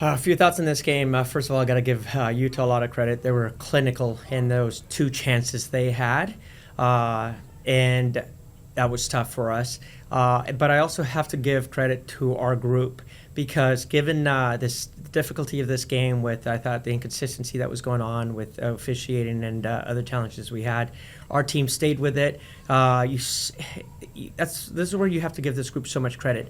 A few thoughts on this game. First of all, I got to give Utah a lot of credit. They were clinical in those two chances they had, and that was tough for us. But I also have to give credit to our group because given this difficulty of this game with, I thought, the inconsistency that was going on with officiating and other challenges we had, our team stayed with it. This is where you have to give this group so much credit.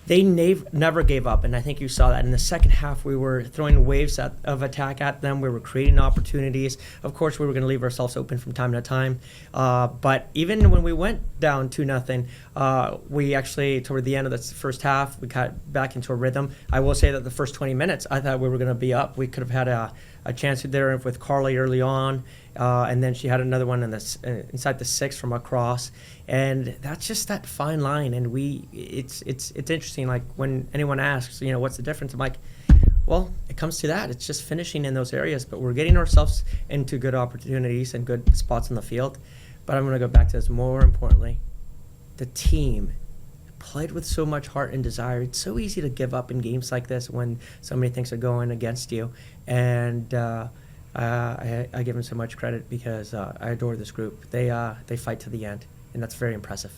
They never gave up, and I think you saw that in the second half. We were throwing waves of attack at them. We were creating opportunities. Of course, we were going to leave ourselves open from time to time. But even when we went down 2-0, we actually, toward the end of the first half, we got back into a rhythm. I will say that the first 20 minutes, I thought we were going to be up. We could have had a chance there with Carly early on, and then she had another one inside the 6 from across. And that's just that fine line, and it's interesting. Like when anyone asks, what's the difference? I'm like, well, it comes to that. It's just finishing in those areas, but we're getting ourselves into good opportunities and good spots in the field. But I'm going to go back to this. More importantly, the team played with so much heart and desire. It's so easy to give up in games like this when so many things are going against you, and I give them so much credit because I adore this group. They fight to the end. And that's very impressive.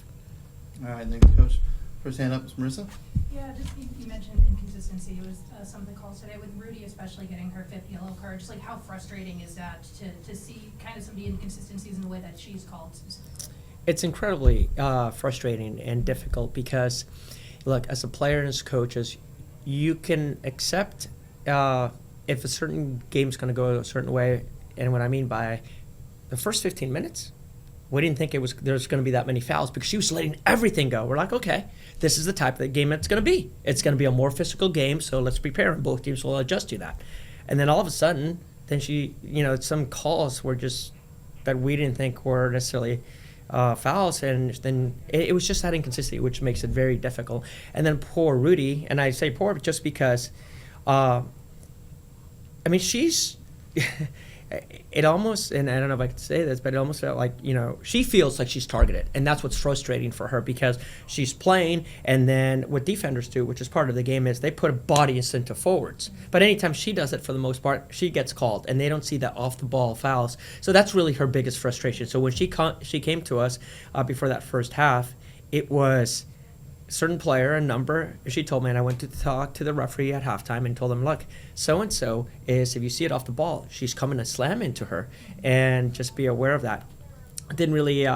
All right, thank you, Coach. First hand up is Marissa. Yeah, just you mentioned inconsistency. It was some of the calls today with Rudy, especially getting her fifth yellow card. Just like how frustrating is that to see kind of some of the inconsistencies in the way that she's called specifically? It's incredibly frustrating and difficult because, look, as a player and as coaches, you can accept if a certain game's going to go a certain way, and what I mean by the first 15 minutes, we didn't think there's going to be that many fouls because she was letting everything go. We're like, okay, this is the type of game it's going to be. It's going to be a more physical game, so let's prepare, and both teams will adjust to that. And then all of a sudden, then some calls were just that we didn't think were necessarily fouls, and then it was just that inconsistency, which makes it very difficult. And then poor Rudy, and I say poor just because, she's... It almost, and I don't know if I could say this, but it almost felt like, she feels like she's targeted. And that's what's frustrating for her because she's playing, and then what defenders do, which is part of the game, is they put a body into forwards. But anytime she does it, for the most part, she gets called, and they don't see that off-the-ball fouls. So that's really her biggest frustration. So when she came to us before that first half, it was certain player, a number. She told me, and I went to talk to the referee at halftime and told him, look, so-and-so is, if you see it off the ball, she's coming to slam into her, and just be aware of that. It didn't really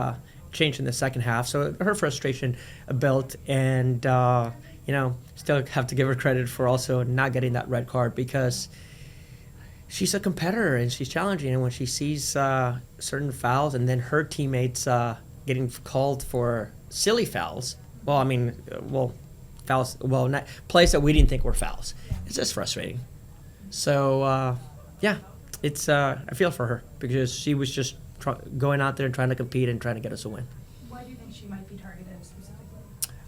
change in the second half, so her frustration built, and, still have to give her credit for also not getting that red card because she's a competitor and she's challenging, and when she sees certain fouls and then her teammates getting called for silly fouls, fouls. Not plays that we didn't think were fouls. It's just frustrating. So, it's. I feel for her because she was just going out there and trying to compete and trying to get us a win. Why do you think she might be targeted specifically?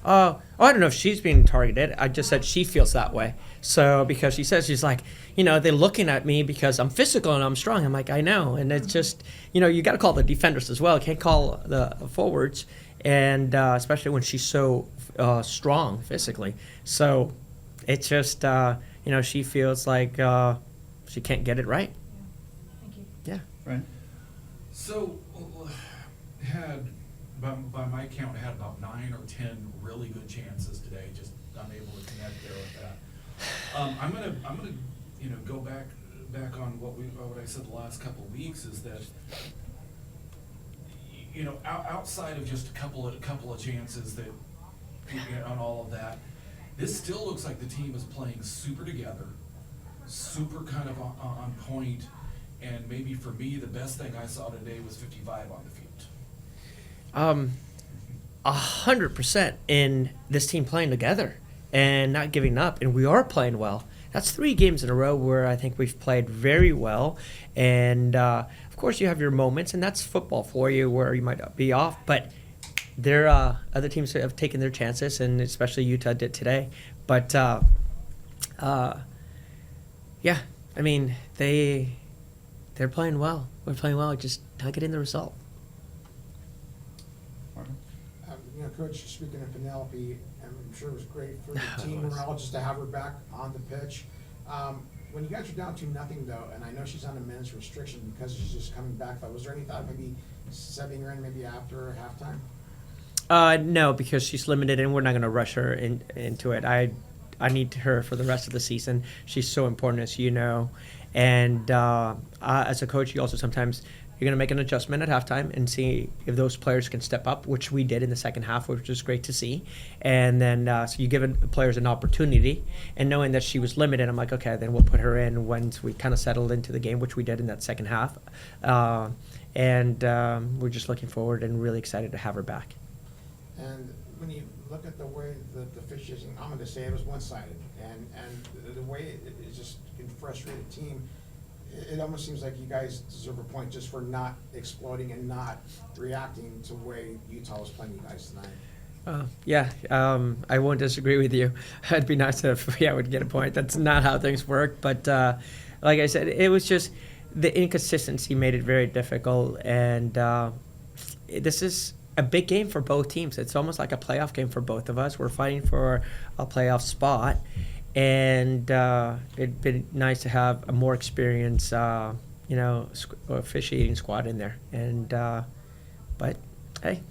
I don't know if she's being targeted. I just said she feels that way. So because she says she's like, they're looking at me because I'm physical and I'm strong. I'm like, I know, and it's just, you got to call the defenders as well. You can't call the forwards. And especially when she's so strong physically. So it's just, she feels like she can't get it right. Yeah. Thank you. Yeah. Right. So, by my count, had about 9 or 10 really good chances today, just unable to connect there with that. I'm gonna, go back on what I said the last couple of weeks is that, outside of just a couple of chances that, on all of that, this still looks like the team is playing super together, super kind of on point, and maybe for me, the best thing I saw today was 55 on the field. 100% in this team playing together and not giving up, and we are playing well. That's 3 games in a row where I think we've played very well, and of course you have your moments, and that's football for you where you might be off, but there are other teams that have taken their chances, and especially Utah did today. But they're playing well. We're playing well, just not getting the result. Coach, speaking of Penelope, I'm sure it was great for the It team was. morale just to have her back on the pitch. When you guys are down 2-0 though, and I know she's on a minutes restriction because she's just coming back, but was there any thought of maybe subbing her in maybe after halftime? No, because she's limited, and we're not going to rush her into it. I need her for the rest of the season. She's so important, as you know. And as a coach, you also sometimes you're going to make an adjustment at halftime and see if those players can step up, which we did in the second half, which was great to see. And then so you give the players an opportunity. And knowing that she was limited, I'm like, okay, then we'll put her in once we kind of settled into the game, which we did in that second half. And we're just looking forward and really excited to have her back. And when you look at the way that the officiating, I'm going to say it was one-sided, and the way it just can frustrate a team, it almost seems like you guys deserve a point just for not exploding and not reacting to the way Utah was playing you guys tonight. Yeah, I won't disagree with you. It'd be nice if I would get a point. That's not how things work. But like I said, it was just the inconsistency made it very difficult. And this is a big game for both teams. It's almost like a playoff game for both of us. We're fighting for a playoff spot. And it'd been nice to have a more experienced, officiating squad in there. And but hey,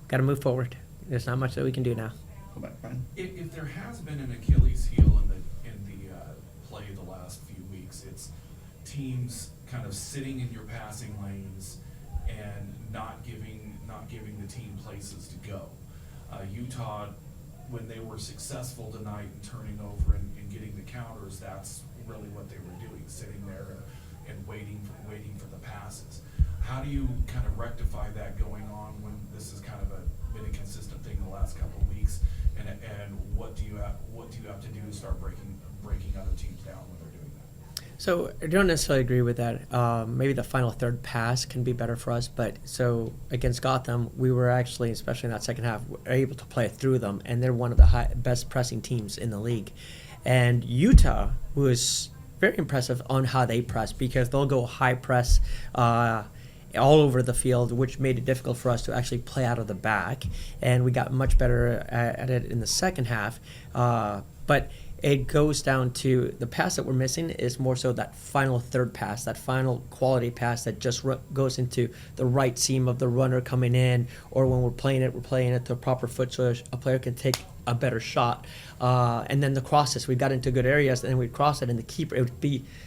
got to move forward. There's not much that we can do now. Go back, Brian. If there has been an Achilles heel in the play the last few weeks, it's teams kind of sitting in your passing lanes and not giving the team places to go. Utah, when they were successful tonight in turning over and getting the counters, that's really what they were doing, sitting there and waiting for the passes. How do you kind of rectify that going on when this is kind of been a consistent thing the last couple of weeks? And what do you have to do to start breaking other teams down when they're doing that? So I don't necessarily agree with that. Maybe the final third pass can be better for us. But so against Gotham, we were actually, especially in that second half, able to play through them. And they're one of the best pressing teams in the league. And Utah was very impressive on how they press, because they'll go high press all over the field, which made it difficult for us to actually play out of the back. And we got much better at it in the second half. But it goes down to the pass that we're missing is more so that final third pass, that final quality pass that just goes into the right seam of the runner coming in, or when we're playing it to the proper foot so a player can take a better shot. And then the crosses, we got into good areas, and then we'd cross it, and the keeper,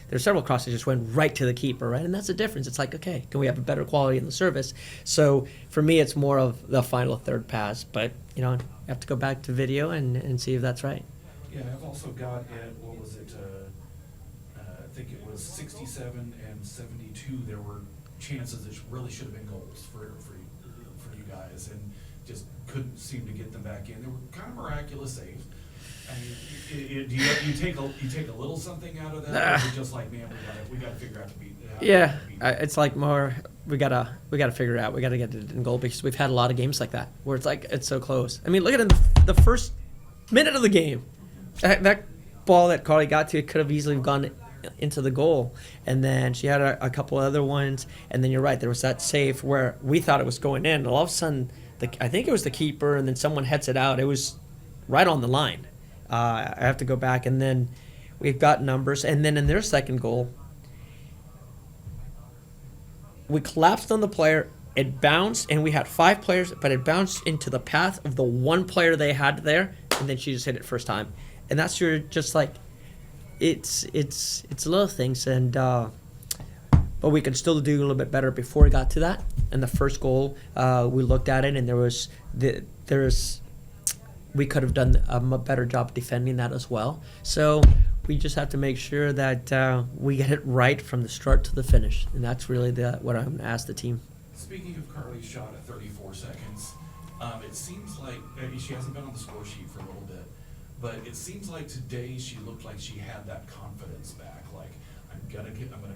there's several crosses just went right to the keeper, right? And that's the difference. It's like, okay, can we have a better quality in the service? So for me, it's more of the final third pass, but you have to go back to video and see if that's right. Yeah, I've also got at, what was it, I think it was 67 and 72, there were chances that really should have been goals for you guys, and just couldn't seem to get them back in. They were kind of miraculous saves. I mean, do you take a little something out of that, or is it just like, man, we got to figure out to beat? Yeah, it's like more we gotta figure it out. We gotta get it in goal, because we've had a lot of games like that where it's like it's so close. I mean, look at it in the first minute of the game. That ball that Carly got to, it could have easily gone into the goal. And then she had a couple other ones. And then you're right, there was that save where we thought it was going in. And all of a sudden, I think it was the keeper, and then someone heads it out. It was right on the line. I have to go back. And then we've got numbers. And then in their second goal, we collapsed on the player. It bounced, and we had 5 players, but it bounced into the path of the one player they had there. And then she just hit it first time. And that's just like, it's little things, and but we can still do a little bit better before we got to that. And the first goal, we looked at it, and we could have done a better job defending that as well. So we just have to make sure that we get it right from the start to the finish, and that's really what I'm going to ask the team. Speaking of Carly's shot at 34 seconds, it seems like she hasn't been on the score sheet for a little bit. But it seems like today she looked like she had that confidence back. Like, I'm gonna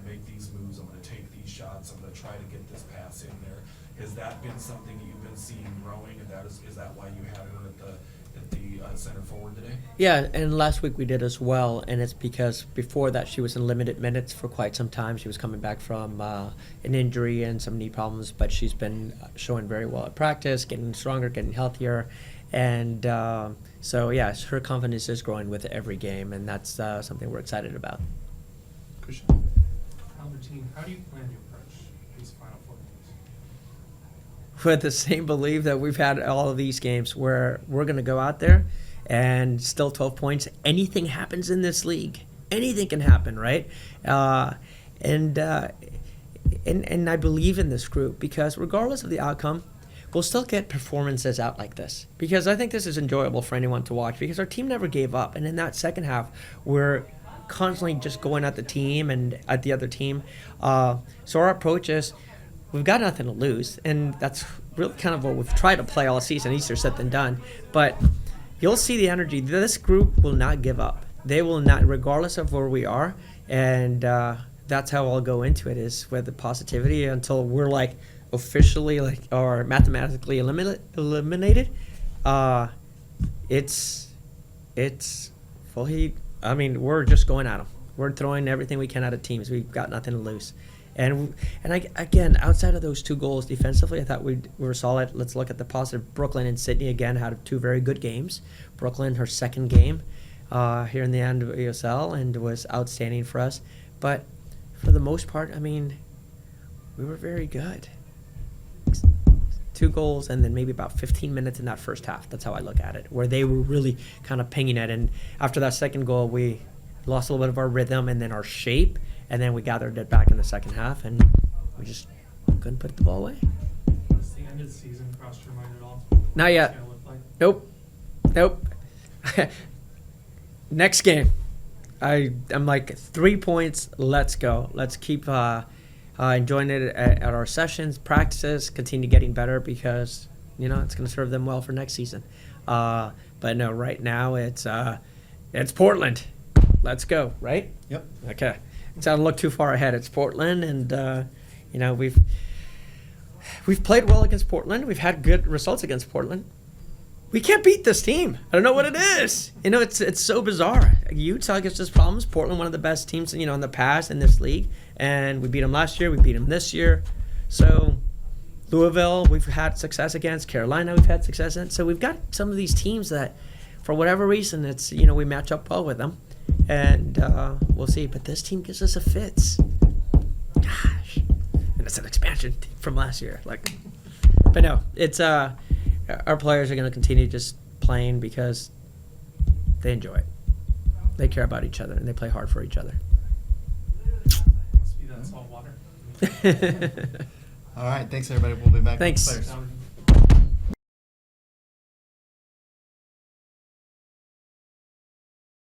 make these moves. I'm gonna take these shots. I'm gonna try to get this pass in there. Has that been something you've been seeing growing? And is that why you had her at the center forward today? Yeah, and last week we did as well. And it's because before that she was in limited minutes for quite some time. She was coming back from an injury and some knee problems, but she's been showing very well at practice, getting stronger, getting healthier. And so, yes, her confidence is growing with every game, and that's something we're excited about. Christian? Albertin, how do you plan to approach these Final Four games? With the same belief that we've had all of these games, where we're going to go out there and still 12 points. Anything happens in this league. Anything can happen, right? And I believe in this group because regardless of the outcome, we'll still get performances out like this. Because I think this is enjoyable for anyone to watch because our team never gave up. And in that second half, we're constantly just going at the team and at the other team. So our approach is we've got nothing to lose. And that's really kind of what we've tried to play all season, easier said than done. But you'll see the energy. This group will not give up. They will not, regardless of where we are. And that's how I'll go into it, is with the positivity until we're like officially or mathematically eliminated. It's fully. I mean, we're just going at them. We're throwing everything we can at teams. We've got nothing to lose. And again, outside of those 2 goals defensively, I thought we were solid. Let's look at the positive. Brooklyn and Sydney, again, had 2 very good games. Brooklyn, her second game here in the end of ESL, and was outstanding for us. But for the most part, I mean, we were very good. 2 goals and then maybe about 15 minutes in that first half. That's how I look at it, where they were really kind of pinging it. And after that second goal, we lost a little bit of our rhythm and then our shape, and then we gathered it back in the second half, and we just couldn't put the ball away. Has the end of the season crossed your mind at all? Not yet. What's it gonna look like? Nope. Next game. I'm like 3 points. Let's go. Let's keep enjoying it at our sessions, practices, continue getting better because, it's going to serve them well for next season. But no, right now it's Portland. Let's go, right? Yep. Okay. So I don't look too far ahead. It's Portland, and, we've played well against Portland. We've had good results against Portland. We can't beat this team. I don't know what it is. It's so bizarre. Utah gives us problems. Portland, one of the best teams, in the past in this league. And we beat them last year. We beat them this year. So Louisville, we've had success against. Carolina, we've had success in. So we've got some of these teams that, for whatever reason, it's, we match up well with them. And we'll see. But this team gives us a fits. Gosh. And it's an expansion from last year. But no, it's... our players are going to continue just playing because they enjoy it. They care about each other, and they play hard for each other. Must be that salt water. All right. Thanks, everybody. We'll be back Thanks. with the players. Albertin.